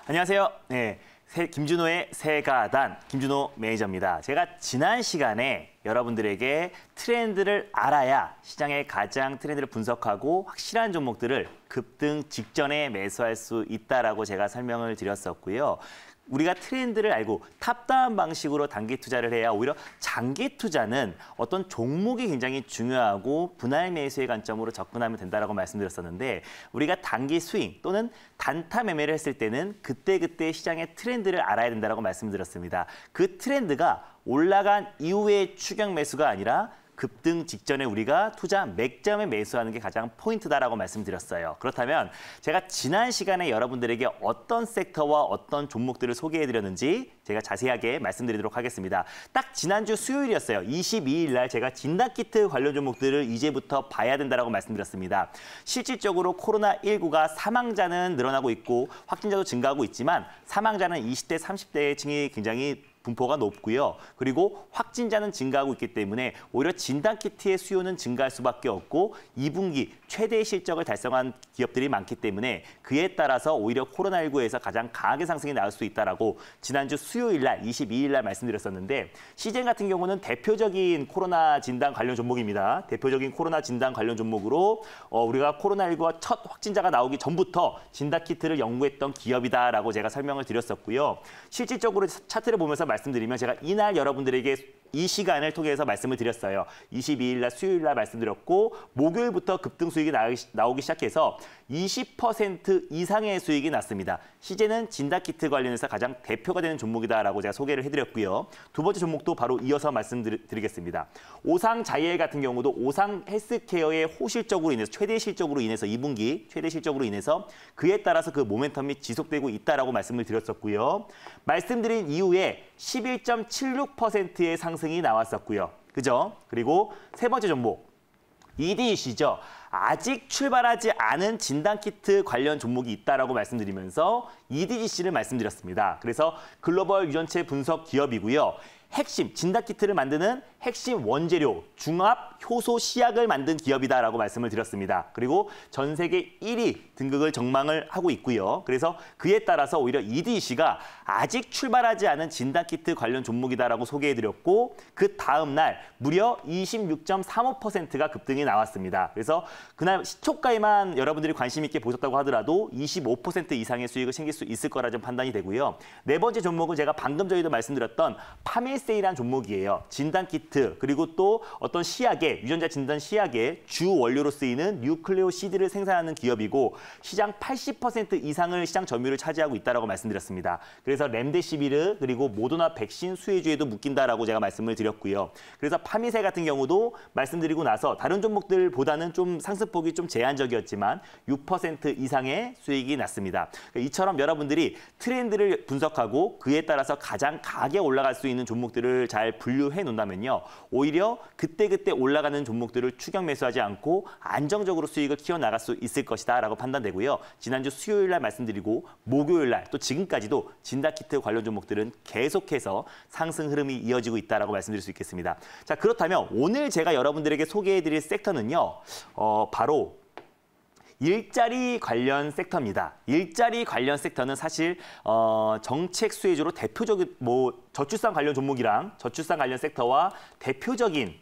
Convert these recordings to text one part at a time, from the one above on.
안녕하세요. 네, 김준호의 세가단 김준호 매니저입니다. 제가 지난 시간에 여러분들에게 트렌드를 알아야 시장의 가장 트렌드를 분석하고 확실한 종목들을 급등 직전에 매수할 수 있다라고 제가 설명을 드렸었고요. 우리가 트렌드를 알고 탑다운 방식으로 단기 투자를 해야 오히려 장기 투자는 어떤 종목이 굉장히 중요하고 분할 매수의 관점으로 접근하면 된다라고 말씀드렸었는데 우리가 단기 스윙 또는 단타 매매를 했을 때는 그때그때 시장의 트렌드를 알아야 된다라고 말씀드렸습니다. 그 트렌드가 올라간 이후의 추격 매수가 아니라 급등 직전에 우리가 투자 맥점에 매수하는 게 가장 포인트다라고 말씀드렸어요. 그렇다면 제가 지난 시간에 여러분들에게 어떤 섹터와 어떤 종목들을 소개해드렸는지 제가 자세하게 말씀드리도록 하겠습니다. 딱 지난주 수요일이었어요. 22일 날 제가 진단키트 관련 종목들을 이제부터 봐야 된다라고 말씀드렸습니다. 실질적으로 코로나19가 사망자는 늘어나고 있고 확진자도 증가하고 있지만 사망자는 20대, 30대 층이 굉장히 분포가 높고요. 그리고 확진자는 증가하고 있기 때문에 오히려 진단키트의 수요는 증가할 수밖에 없고 2분기 최대 실적을 달성한 기업들이 많기 때문에 그에 따라서 오히려 코로나19에서 가장 강하게 상승이 나올 수 있다라고 지난주 수요일 날 22일 날 말씀드렸었는데 시젠 같은 경우는 대표적인 코로나 진단 관련 종목입니다. 대표적인 코로나 진단 관련 종목으로 우리가 코로나19가 첫 확진자가 나오기 전부터 진단키트를 연구했던 기업이다라고 제가 설명을 드렸었고요. 실질적으로 차트를 보면서 말씀드리면 제가 이날 여러분들에게 이 시간을 통해서 말씀을 드렸어요. 22일 날 수요일 날 말씀드렸고 목요일부터 급등 수익이 나오기 시작해서 20% 이상의 수익이 났습니다. 시제는 진단키트 관련해서 가장 대표가 되는 종목이다라고 제가 소개를 해드렸고요. 두 번째 종목도 바로 이어서 말씀드리겠습니다. 오상자이엘 같은 경우도 오상헬스케어의 호실적으로 인해서 최대 실적으로 인해서 2분기 최대 실적으로 인해서 그에 따라서 그 모멘텀이 지속되고 있다라고 말씀을 드렸었고요. 말씀드린 이후에 11.76%의 상승이 나왔었고요. 그죠? 그리고 세 번째 종목 EDC죠. 아직 출발하지 않은 진단키트 관련 종목이 있다라고 말씀드리면서 EDC를 말씀드렸습니다. 그래서 글로벌 유전체 분석 기업이고요. 핵심, 진단키트를 만드는 핵심 원재료, 중합 효소 시약을 만든 기업이다라고 말씀을 드렸습니다. 그리고 전 세계 1위 등극을 전망을 하고 있고요. 그래서 그에 따라서 오히려 EDC가 아직 출발하지 않은 진단키트 관련 종목이다라고 소개해드렸고 그 다음 날 무려 26.35%가 급등이 나왔습니다. 그래서 그날 시초가에만 여러분들이 관심 있게 보셨다고 하더라도 25% 이상의 수익을 챙길 수 있을 거라 좀 판단이 되고요. 네 번째 종목은 제가 방금 저희도 말씀드렸던 파밀세이라는 종목이에요. 진단키트 그리고 또 어떤 시약의 유전자 진단 시약의 주 원료로 쓰이는 뉴클레오시드를 생산하는 기업이고 시장 80% 이상을 시장 점유율을 차지하고 있다라고 말씀드렸습니다. 그래서 렘데시비르 그리고 모더나 백신 수혜주에도 묶인다라고 제가 말씀을 드렸고요. 그래서 파미세 같은 경우도 말씀드리고 나서 다른 종목들보다는 좀 상승폭이 좀 제한적이었지만 6% 이상의 수익이 났습니다. 이처럼 여러분들이 트렌드를 분석하고 그에 따라서 가장 강하게 올라갈 수 있는 종목들을 잘 분류해 놓는다면요. 오히려 그때그때 올라가는 종목들을 추격 매수하지 않고 안정적으로 수익을 키워나갈 수 있을 것이다라고 판단되고요. 지난주 수요일 날 말씀드리고 목요일 날 또 지금까지도 진단키트 관련 종목들은 계속해서 상승 흐름이 이어지고 있다라고 말씀드릴 수 있겠습니다. 자, 그렇다면 오늘 제가 여러분들에게 소개해드릴 섹터는요. 바로 일자리 관련 섹터입니다. 일자리 관련 섹터는 사실 정책 수혜주로 대표적인 저출산 관련 종목이랑 저출산 관련 섹터와 대표적인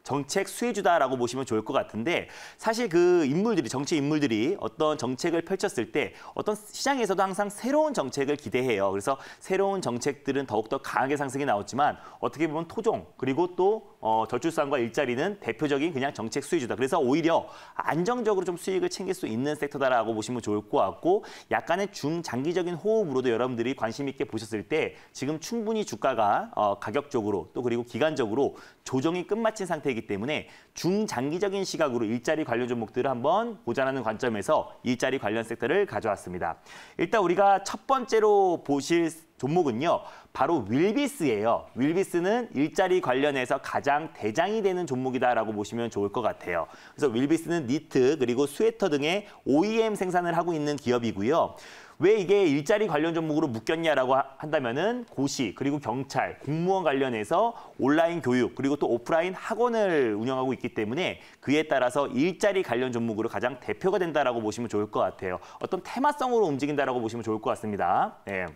정책 수혜주다라고 보시면 좋을 것 같은데 사실 그 인물들이 정치 인물들이 어떤 정책을 펼쳤을 때 어떤 시장에서도 항상 새로운 정책을 기대해요. 그래서 새로운 정책들은 더욱더 강하게 상승이 나왔지만 어떻게 보면 토종 그리고 또 저출산과 일자리는 대표적인 그냥 정책 수혜주다. 그래서 오히려 안정적으로 좀 수익을 챙길 수 있는 섹터다라고 보시면 좋을 것 같고 약간의 중장기적인 호흡으로도 여러분들이 관심 있게 보셨을 때 지금 충분히 주가가 가격적으로 또 그리고 기간적으로 조정이 끝마친 상태이기 때문에 중장기적인 시각으로 일자리 관련 종목들을 한번 보자라는 관점에서 일자리 관련 섹터를 가져왔습니다. 일단 우리가 첫 번째로 보실 종목은요. 바로 윌비스예요. 윌비스는 일자리 관련해서 가장 대장이 되는 종목이다라고 보시면 좋을 것 같아요. 그래서 윌비스는 니트 그리고 스웨터 등의 OEM 생산을 하고 있는 기업이고요. 왜 이게 일자리 관련 종목으로 묶였냐라고 한다면은 고시, 그리고 경찰, 공무원 관련해서 온라인 교육, 그리고 또 오프라인 학원을 운영하고 있기 때문에 그에 따라서 일자리 관련 종목으로 가장 대표가 된다라고 보시면 좋을 것 같아요. 어떤 테마성으로 움직인다라고 보시면 좋을 것 같습니다. 네.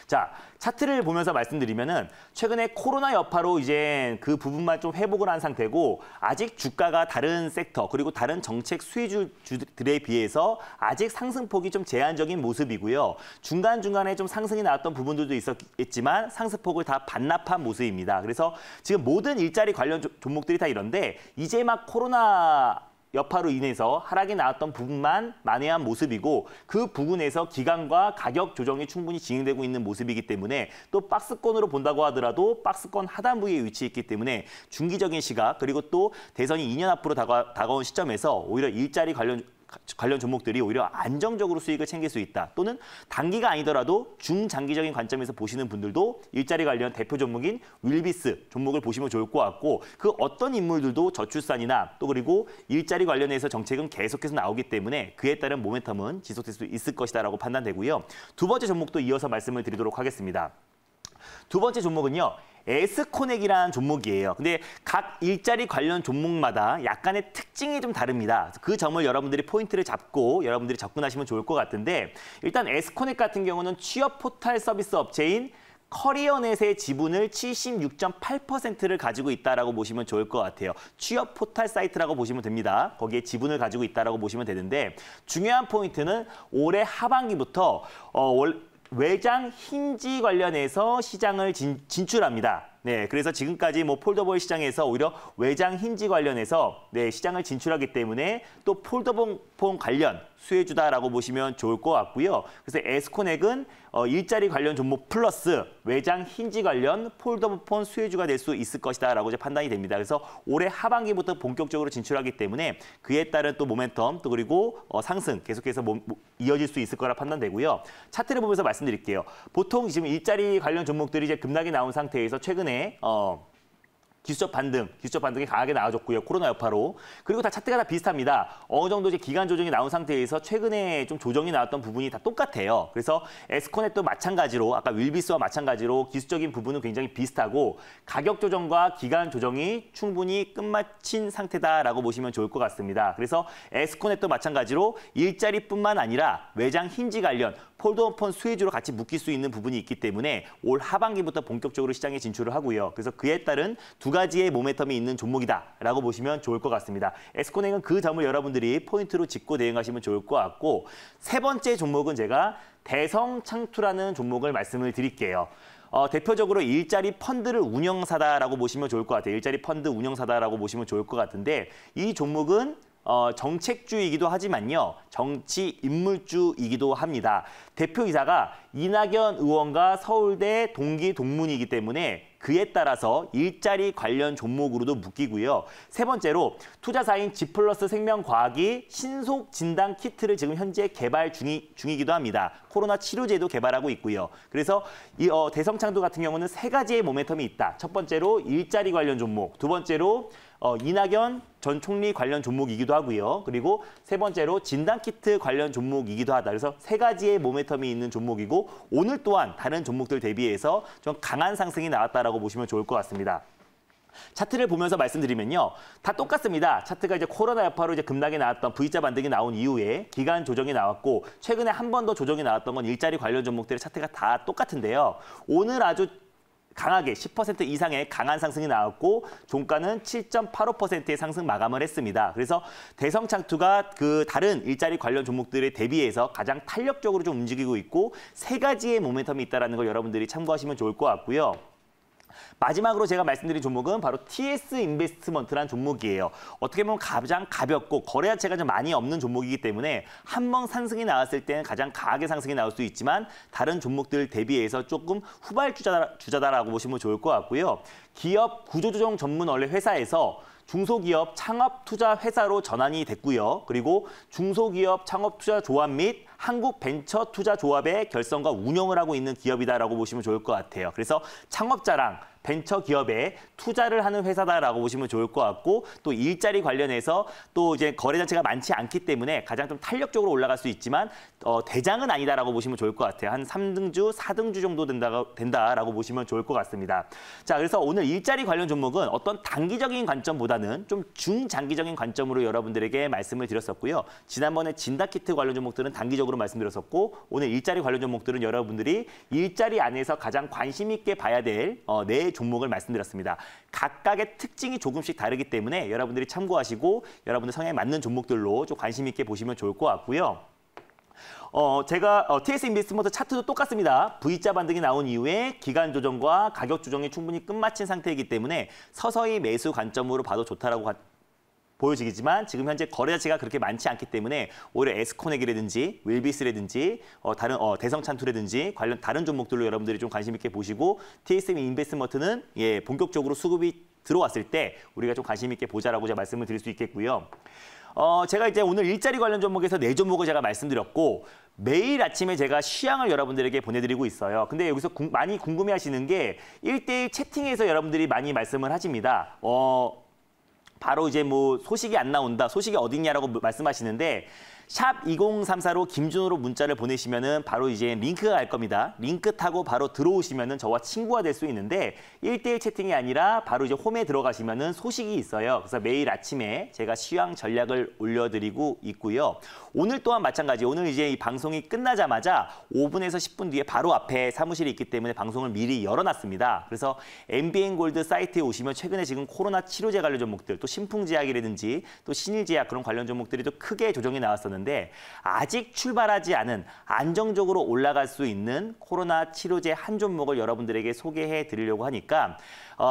자, 차트를 보면서 말씀드리면은 최근에 코로나 여파로 이제 그 부분만 좀 회복을 한 상태고 아직 주가가 다른 섹터 그리고 다른 정책 수혜주들에 비해서 아직 상승폭이 좀 제한적인 모습이고요. 중간중간에 좀 상승이 나왔던 부분들도 있었겠지만 상승폭을 다 반납한 모습입니다. 그래서 지금 모든 일자리 관련 종목들이 다 이런데 이제 막 코로나 여파로 인해서 하락이 나왔던 부분만 만회한 모습이고 그 부분에서 기간과 가격 조정이 충분히 진행되고 있는 모습이기 때문에 또 박스권으로 본다고 하더라도 박스권 하단부에 위치해 있기 때문에 중기적인 시각 그리고 또 대선이 2년 앞으로 다가온 시점에서 오히려 일자리 관련 종목들이 오히려 안정적으로 수익을 챙길 수 있다. 또는 단기가 아니더라도 중장기적인 관점에서 보시는 분들도 일자리 관련 대표 종목인 윌비스 종목을 보시면 좋을 것 같고 그 어떤 인물들도 저출산이나 또 그리고 일자리 관련해서 정책은 계속해서 나오기 때문에 그에 따른 모멘텀은 지속될 수 있을 것이다라고 판단되고요. 두 번째 종목도 이어서 말씀을 드리도록 하겠습니다. 두 번째 종목은요. 에스코넥이라는 종목이에요. 근데 각 일자리 관련 종목마다 약간의 특징이 좀 다릅니다. 그 점을 여러분들이 포인트를 잡고 여러분들이 접근하시면 좋을 것 같은데 일단 에스코넥 같은 경우는 취업 포털 서비스 업체인 커리어넷의 지분을 76.8%를 가지고 있다라고 보시면 좋을 것 같아요. 취업 포털 사이트라고 보시면 됩니다. 거기에 지분을 가지고 있다라고 보시면 되는데 중요한 포인트는 올해 하반기부터 외장 힌지 관련해서 시장을 진출합니다. 네, 그래서 지금까지 뭐 폴더볼 시장에서 오히려 외장 힌지 관련해서 시장을 진출하기 때문에 또 폴더폰 관련 수혜주다라고 보시면 좋을 것 같고요. 그래서 에스코넥은 일자리 관련 종목 플러스 외장 힌지 관련 폴더폰 수혜주가 될 수 있을 것이다라고 이제 판단이 됩니다. 그래서 올해 하반기부터 본격적으로 진출하기 때문에 그에 따른 또 모멘텀 또 그리고 상승 계속해서 이어질 수 있을 거라 판단되고요. 차트를 보면서 말씀드릴게요. 보통 지금 일자리 관련 종목들이 이제 급락이 나온 상태에서 최근에 기술적 반등이 강하게 나와줬고요. 코로나 여파로. 그리고 다 차트가 다 비슷합니다. 어느 정도 이제 기간 조정이 나온 상태에서 최근에 좀 조정이 나왔던 부분이 다 똑같아요. 그래서 에스코넷도 마찬가지로 아까 윌비스와 마찬가지로 기술적인 부분은 굉장히 비슷하고 가격 조정과 기간 조정이 충분히 끝마친 상태다라고 보시면 좋을 것 같습니다. 그래서 에스코넷도 마찬가지로 일자리뿐만 아니라 외장 힌지 관련 폴더폰 수혜주로 같이 묶일 수 있는 부분이 있기 때문에 올 하반기부터 본격적으로 시장에 진출을 하고요. 그래서 그에 따른 두 가지의 모멘텀이 있는 종목이다라고 보시면 좋을 것 같습니다. 에스코넥은 그 점을 여러분들이 포인트로 짚고 대응하시면 좋을 것 같고 세 번째 종목은 제가 대성창투라는 종목을 말씀을 드릴게요. 대표적으로 일자리 펀드를 운영사다라고 보시면 좋을 것 같아요. 일자리 펀드 운영사다라고 보시면 좋을 것 같은데 이 종목은 정책주이기도 하지만요. 정치 인물주이기도 합니다. 대표이사가 이낙연 의원과 서울대 동기 동문이기 때문에 그에 따라서 일자리 관련 종목으로도 묶이고요. 세 번째로 투자사인 G플러스 생명과학이 신속 진단 키트를 지금 현재 개발 중이기도 합니다. 코로나 치료제도 개발하고 있고요. 그래서 이 대성창도 같은 경우는 세 가지의 모멘텀이 있다. 첫 번째로 일자리 관련 종목, 두 번째로 이낙연 전 총리 관련 종목이기도 하고요. 그리고 세 번째로 진단키트 관련 종목이기도 하다. 그래서 세 가지의 모멘텀이 있는 종목이고 오늘 또한 다른 종목들 대비해서 좀 강한 상승이 나왔다라고 보시면 좋을 것 같습니다. 차트를 보면서 말씀드리면요. 다 똑같습니다. 차트가 이제 코로나 여파로 이제 급락이 나왔던 V자 반등이 나온 이후에 기간 조정이 나왔고 최근에 한 번 더 조정이 나왔던 건 일자리 관련 종목들의 차트가 다 똑같은데요. 오늘 아주 강하게 10% 이상의 강한 상승이 나왔고 종가는 7.85%의 상승 마감을 했습니다. 그래서 대성창투가 그 다른 일자리 관련 종목들에 대비해서 가장 탄력적으로 좀 움직이고 있고 세 가지의 모멘텀이 있다는 걸 여러분들이 참고하시면 좋을 것 같고요. 마지막으로 제가 말씀드린 종목은 바로 TS 인베스트먼트라는 종목이에요. 어떻게 보면 가장 가볍고 거래 자체가 좀 많이 없는 종목이기 때문에 한 번 상승이 나왔을 때는 가장 강하게 상승이 나올 수 있지만 다른 종목들 대비해서 조금 후발주자다라고 보시면 좋을 것 같고요. 기업 구조조정 전문 원래 회사에서 중소기업 창업투자회사로 전환이 됐고요. 그리고 중소기업 창업투자조합 및 한국벤처투자조합의 결성과 운영을 하고 있는 기업이다라고 보시면 좋을 것 같아요. 그래서 창업자랑 벤처 기업에 투자를 하는 회사다라고 보시면 좋을 것 같고 또 일자리 관련해서 또 이제 거래 자체가 많지 않기 때문에 가장 좀 탄력적으로 올라갈 수 있지만 대장은 아니다라고 보시면 좋을 것 같아요. 한 3등주, 4등주 정도 된다라고 보시면 좋을 것 같습니다. 자, 그래서 오늘 일자리 관련 종목은 어떤 단기적인 관점보다는 좀 중장기적인 관점으로 여러분들에게 말씀을 드렸었고요. 지난번에 진단키트 관련 종목들은 단기적으로 말씀드렸었고 오늘 일자리 관련 종목들은 여러분들이 일자리 안에서 가장 관심 있게 봐야 될 네 종목을 말씀드렸습니다. 각각의 특징이 조금씩 다르기 때문에 여러분들이 참고하시고 여러분들 성향에 맞는 종목들로 좀 관심 있게 보시면 좋을 것 같고요. 제가 TS 인베스트먼트 차트도 똑같습니다. V자 반등이 나온 이후에 기간 조정과 가격 조정이 충분히 끝마친 상태이기 때문에 서서히 매수 관점으로 봐도 좋다라고 보여지겠지만 지금 현재 거래 자체가 그렇게 많지 않기 때문에 오히려 에스코넥이라든지 윌비스라든지 다른 대성찬투라든지 관련 다른 종목들로 여러분들이 좀 관심 있게 보시고 TSM 인베스트먼트는 본격적으로 수급이 들어왔을 때 우리가 좀 관심 있게 보자라고 제가 말씀을 드릴 수 있겠고요. 제가 이제 오늘 일자리 관련 종목에서 네 종목을 제가 말씀드렸고 매일 아침에 제가 시향을 여러분들에게 보내드리고 있어요. 근데 여기서 많이 궁금해하시는 게 1대1 채팅에서 여러분들이 많이 말씀을 하십니다. 바로 이제 뭐 소식이 안 나온다, 소식이 어딨냐라고 말씀하시는데 샵 2034로 김준호로 문자를 보내시면은 바로 이제 링크가 갈 겁니다. 링크 타고 바로 들어오시면은 저와 친구가 될 수 있는데 1대1 채팅이 아니라 바로 이제 홈에 들어가시면은 소식이 있어요. 그래서 매일 아침에 제가 시황 전략을 올려드리고 있고요. 오늘 또한 마찬가지. 오늘 이제 이 방송이 끝나자마자 5분에서 10분 뒤에 바로 앞에 사무실이 있기 때문에 방송을 미리 열어놨습니다. 그래서 MBN골드 사이트에 오시면 최근에 지금 코로나 치료제 관련 종목들, 또 신풍제약이라든지 또 신일제약 그런 관련 종목들이 또 크게 조정이 나왔었는데 아직 출발하지 않은 안정적으로 올라갈 수 있는 코로나 치료제 한 종목을 여러분들에게 소개해 드리려고 하니까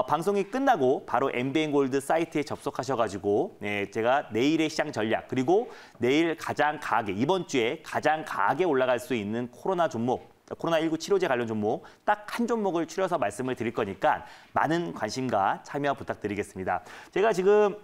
방송이 끝나고 바로 MBN골드 사이트에 접속하셔가지고 제가 내일의 시장 전략 그리고 내일 가장 강하게 이번 주에 가장 강하게 올라갈 수 있는 코로나 종목 코로나19 치료제 관련 종목 딱 한 종목을 추려서 말씀을 드릴 거니까 많은 관심과 참여 부탁드리겠습니다. 제가 지금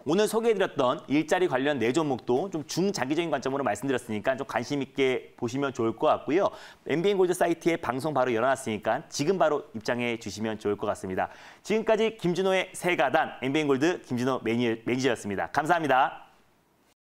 오늘 소개해드렸던 일자리 관련 네 종목도 좀 중장기적인 관점으로 말씀드렸으니까 좀 관심 있게 보시면 좋을 것 같고요. MBN골드 사이트에 방송 바로 열어놨으니까 지금 바로 입장해 주시면 좋을 것 같습니다. 지금까지 김준호의 세가단 MBN골드 김준호 매니저였습니다. 감사합니다.